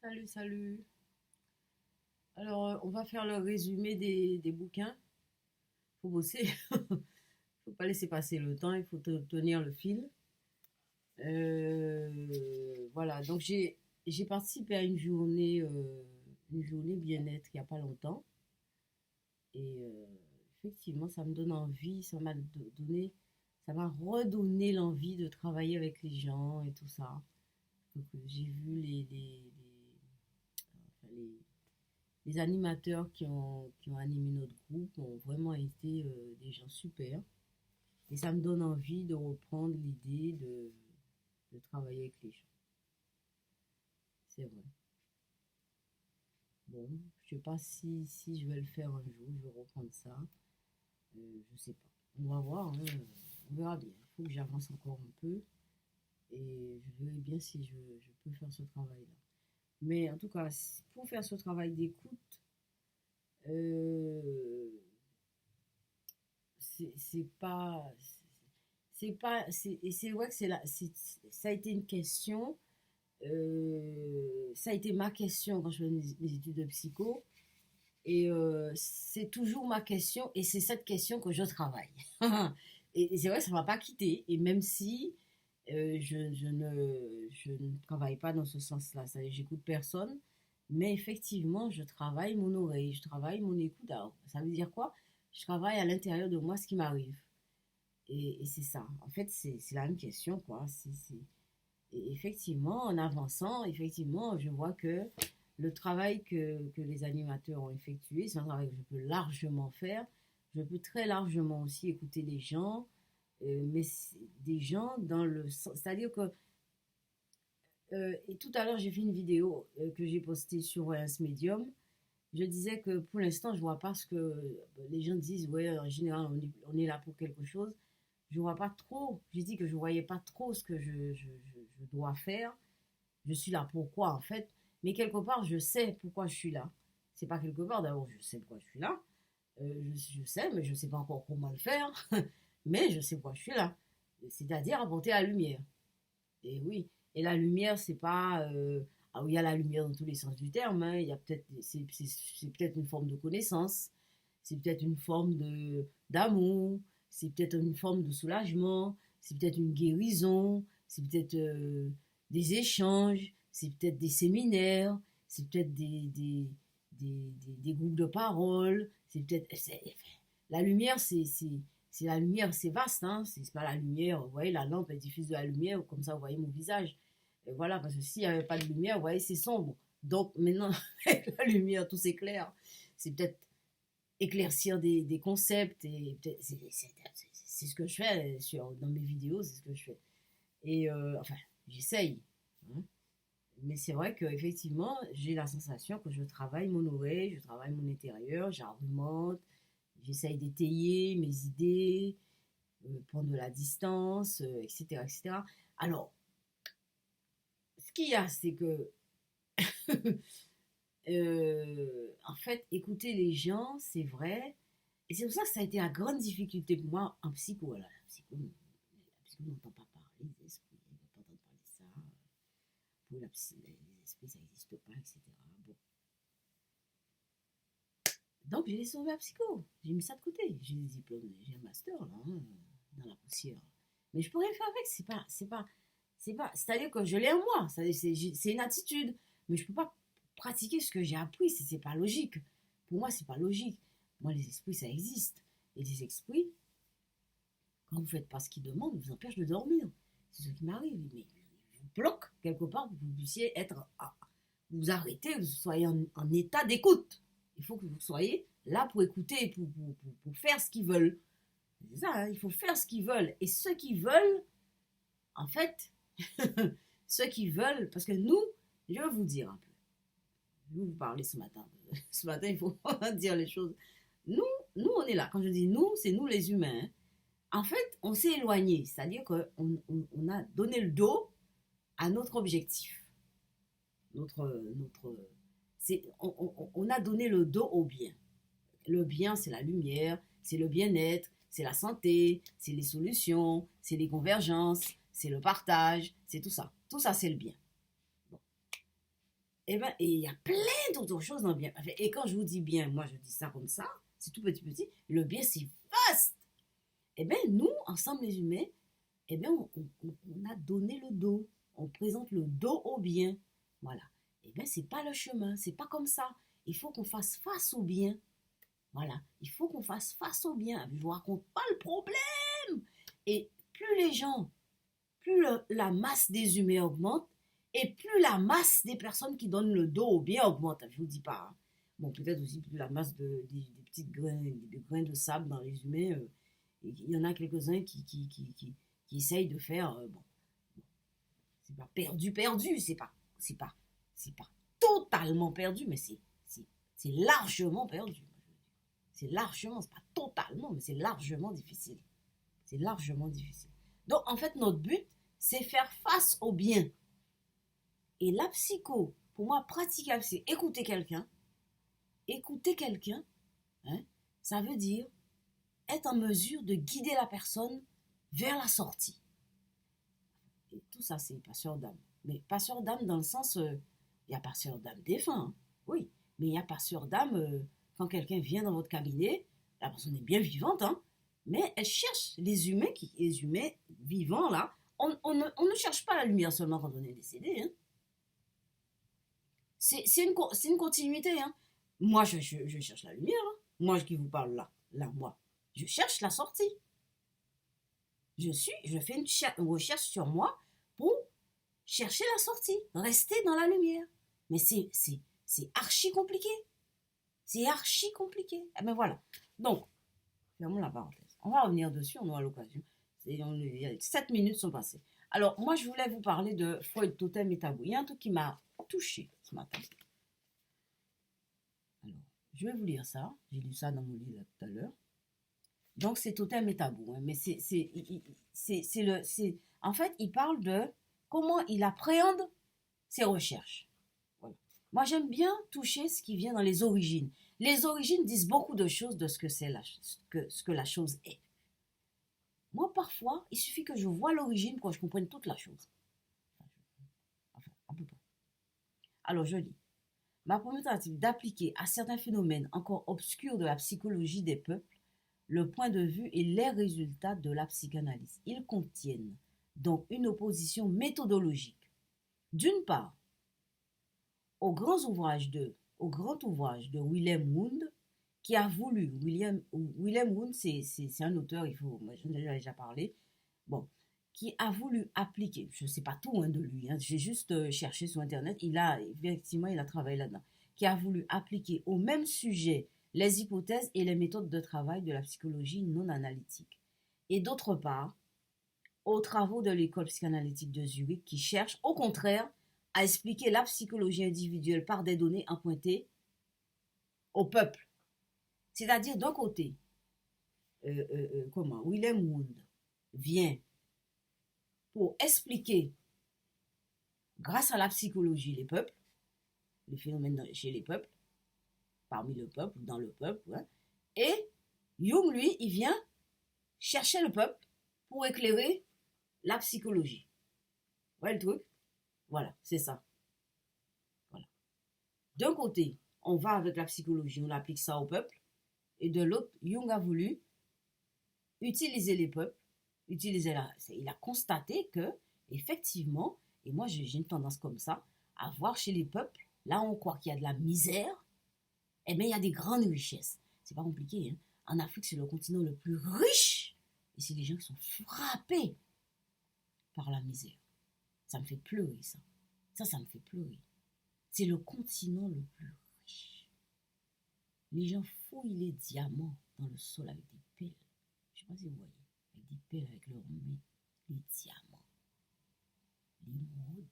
Salut, salut. Alors, on va faire le résumé des bouquins. Faut bosser. Faut pas laisser passer le temps. Il faut tenir le fil. Voilà. Donc, j'ai participé à une journée bien-être il y a pas longtemps. Et effectivement, ça me donne envie. Ça m'a redonné l'envie de travailler avec les gens et tout ça. Donc, j'ai vu enfin, les animateurs qui ont animé notre groupe ont vraiment été des gens super. Et ça me donne envie de reprendre l'idée de travailler avec les gens. C'est vrai. Bon, je sais pas si je vais le faire un jour, je vais reprendre ça. Je sais pas. On va voir, hein. On verra bien. Il faut que j'avance encore un peu et je verrai bien si je peux faire ce travail-là. Mais en tout cas, pour faire ce travail d'écoute, euh, c'est pas et c'est vrai que ça a été une question, ça a été ma question quand je faisais mes études de psycho et c'est toujours ma question et c'est cette question que je travaille. Et c'est vrai ça m'a pas quitté et même si je ne travaille pas dans ce sens-là, ça, j'écoute personne, mais effectivement je travaille mon oreille, je travaille mon écoute. Alors, ça veut dire quoi? Je travaille à l'intérieur de moi ce qui m'arrive. Et c'est ça. En fait, c'est la même question, quoi. Et effectivement, en avançant, effectivement, je vois que le travail que les animateurs ont effectué, c'est un travail que je peux largement faire. Je peux très largement aussi écouter les gens, mais des gens dans le sens. C'est-à-dire que, et tout à l'heure, j'ai fait une vidéo que j'ai postée sur Voyance Medium. Je disais que pour l'instant, je vois pas ce que les gens disent. Ouais, en général, on est là pour quelque chose. Je vois pas trop. J'ai dit que je voyais pas trop ce que je dois faire. Je suis là pourquoi en fait. Mais quelque part, je sais pourquoi je suis là. C'est pas quelque part, d'abord, je sais pourquoi je suis là. Je sais, mais je sais pas encore comment le faire. Mais je sais pourquoi je suis là. C'est-à-dire apporter la lumière. Et oui. Et la lumière, c'est pas. Ah oui, il y a la lumière dans tous les sens du terme, hein. Il y a peut-être, c'est peut-être une forme de connaissance, c'est peut-être une forme de d'amour, c'est peut-être une forme de soulagement, c'est peut-être une guérison, c'est peut-être des échanges, c'est peut-être des séminaires, c'est peut-être des groupes de parole, c'est peut-être. La lumière, c'est la lumière, c'est vaste, hein. C'est pas la lumière, vous voyez, la lampe, elle diffuse de la lumière, comme ça, vous voyez mon visage. Et voilà, parce que s'il n'y avait pas de lumière, vous voyez, c'est sombre. Donc maintenant, avec la lumière, tout s'éclaire. C'est peut-être éclaircir des concepts, et c'est ce que je fais dans mes vidéos, c'est ce que je fais. Et enfin, j'essaye, hein. Mais c'est vrai qu'effectivement, j'ai la sensation que je travaille mon oreille, je travaille mon intérieur, j'argumente, j'essaye d'étayer mes idées, prendre de la distance, etc., etc. Alors, ce qu'il y a, c'est que, en fait, écouter les gens, c'est vrai. Et c'est pour ça que ça a été la grande difficulté pour moi en psycho. Alors, la psycho n'entend pas parler des esprits, on ne veut pas entendre parler de ça. Pour les esprits, ça n'existe pas, etc. Bon. Donc, j'ai laissé tomber la psycho. J'ai mis ça de côté. J'ai des diplômes, j'ai un master, là, hein, dans la poussière. Mais je pourrais faire avec, c'est-à-dire que je l'ai en moi, c'est une attitude, mais je ne peux pas pratiquer ce que j'ai appris, c'est pas logique. Pour moi, c'est pas logique. Moi, les esprits, ça existe. Et les esprits, quand vous ne faites pas ce qu'ils demandent, ils vous empêchent de dormir. C'est ce qui m'arrive. Mais ils vous bloquent quelque part pour que vous puissiez vous arrêter, que vous soyez en état d'écoute. Il faut que vous soyez là pour écouter, pour faire ce qu'ils veulent. C'est ça, hein, il faut faire ce qu'ils veulent. Et ceux qui veulent, en fait, ceux qui veulent, parce que nous, je vais vous dire un peu, je vais vous parler ce matin. Ce matin, il faut dire les choses. Nous, nous, on est là. Quand je dis nous, c'est nous les humains, hein. En fait, on s'est éloigné, c'est-à-dire qu'on a donné le dos à notre objectif. Notre, on a donné le dos au bien. Le bien, c'est la lumière, c'est le bien-être, c'est la santé, c'est les solutions, c'est les convergences, c'est le partage, c'est tout ça. Tout ça, c'est le bien. Bon. Et il y a plein d'autres choses dans le bien. Et quand je vous dis bien, moi je dis ça comme ça, c'est tout petit petit, le bien c'est vaste. Eh bien, nous, ensemble les humains, eh bien, on a donné le dos. On présente le dos au bien. Voilà. Eh bien, c'est pas le chemin, c'est pas comme ça. Il faut qu'on fasse face au bien. Voilà. Il faut qu'on fasse face au bien. Je vous raconte pas le problème. Et plus les gens, plus la masse des humains augmente, et plus la masse des personnes qui donnent le dos au bien augmente. Je vous dis pas. Hein. Bon, peut-être aussi plus la masse des petites grains, des grains de sable dans les humains. Il y en a quelques-uns qui essayent de faire. Bon, c'est pas perdu, perdu. C'est pas totalement perdu, mais c'est largement perdu. C'est largement, c'est pas totalement, mais c'est largement difficile. C'est largement difficile. Donc, en fait, notre but, c'est faire face au bien. Et la psycho, pour moi, praticable, c'est écouter quelqu'un. Écouter quelqu'un, hein, ça veut dire être en mesure de guider la personne vers la sortie. Et tout ça, c'est passeur d'âme. Mais passeur d'âme dans le sens, il y a passeur d'âme défunt, hein, oui, mais il y a passeur d'âme, quand quelqu'un vient dans votre cabinet, la personne est bien vivante, hein, mais elle cherche les humains vivants, là. On ne cherche pas la lumière seulement quand on est décédé, hein. C'est une continuité, hein. Moi, je cherche la lumière, hein. Moi qui vous parle là, moi, je cherche la sortie. Je fais une recherche sur moi pour chercher la sortie, rester dans la lumière. Mais c'est archi compliqué. C'est archi compliqué. Eh ben voilà. Donc, fermons la parenthèse. On va revenir dessus, on aura l'occasion. 7 minutes sont passées. Alors, moi, je voulais vous parler de Freud, Totem et Tabou. Il y a un truc qui m'a touché ce matin. Alors, je vais vous lire ça. J'ai lu ça dans mon livre tout à l'heure. Donc, c'est Totem et Tabou. Hein, mais en fait, il parle de comment il appréhende ses recherches. Voilà. Moi, j'aime bien toucher ce qui vient dans les origines. Les origines disent beaucoup de choses de ce que la chose est. Moi, parfois, il suffit que je vois l'origine pour que je comprenne toute la chose. Enfin, un peu pas. Alors, je lis. Ma première tentative d'appliquer à certains phénomènes encore obscurs de la psychologie des peuples le point de vue et les résultats de la psychanalyse. Ils contiennent donc une opposition méthodologique. D'une part, au grand ouvrage de Wilhelm Wundt, qui a voulu, Wilhelm Wundt, c'est un auteur, moi j'en ai déjà parlé, bon, qui a voulu appliquer, je ne sais pas tout hein, de lui, hein, j'ai juste cherché sur internet, effectivement il a travaillé là-dedans, qui a voulu appliquer au même sujet les hypothèses et les méthodes de travail de la psychologie non analytique. Et d'autre part, aux travaux de l'école psychanalytique de Zurich qui cherche au contraire à expliquer la psychologie individuelle par des données empruntées au peuple. C'est-à-dire d'un côté, Wilhelm Wundt vient pour expliquer, grâce à la psychologie, les peuples, les phénomènes chez les peuples, parmi le peuple, dans le peuple, hein, et Jung, lui, il vient chercher le peuple pour éclairer la psychologie. Vous voyez le truc? Voilà, c'est ça. Voilà. D'un côté, on va avec la psychologie, on applique ça au peuple, et de l'autre, Jung a voulu utiliser les peuples, il a constaté que, effectivement, et moi j'ai une tendance comme ça, à voir chez les peuples, là on croit qu'il y a de la misère, eh bien il y a des grandes richesses. C'est pas compliqué, hein. En Afrique, c'est le continent le plus riche, et c'est les gens qui sont frappés par la misère. Ça me fait pleurer, ça. Ça me fait pleurer. C'est le continent le plus riche. Les gens fouillent les diamants dans le sol avec des pelles. Je ne sais pas si vous voyez. Avec des pelles avec leurs mains. Les diamants. L'émeraude.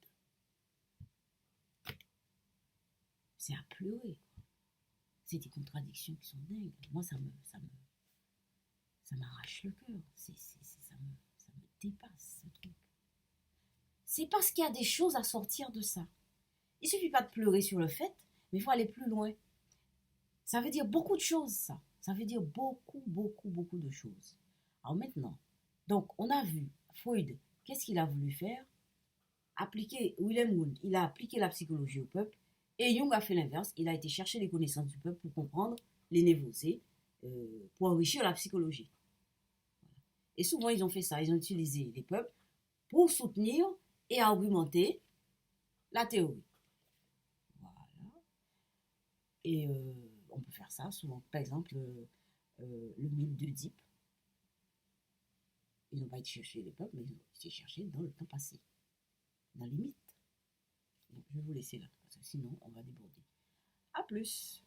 C'est à pleurer. C'est des contradictions qui sont dingues. Moi, ça m'arrache le cœur. Ça me dépasse, ce truc. C'est parce qu'il y a des choses à sortir de ça. Il ne suffit pas de pleurer sur le fait, mais il faut aller plus loin. Ça veut dire beaucoup de choses, ça. Ça veut dire beaucoup, beaucoup, beaucoup de choses. Alors maintenant, donc on a vu Freud, qu'est-ce qu'il a voulu faire? Wilhelm Wundt, il a appliqué la psychologie au peuple Et Jung a fait l'inverse, il a été chercher les connaissances du peuple pour comprendre les névrosés, pour enrichir la psychologie. Et souvent, ils ont fait ça, ils ont utilisé les peuples pour soutenir et argumenter la théorie. Voilà. Et on peut faire ça souvent. Par exemple, le mythe d'Oedipe. Ils n'ont pas été chercher les peuples, mais ils ont été chercher dans le temps passé, dans les mythes. Donc, je vais vous laisser là, parce que sinon, on va déborder. À plus!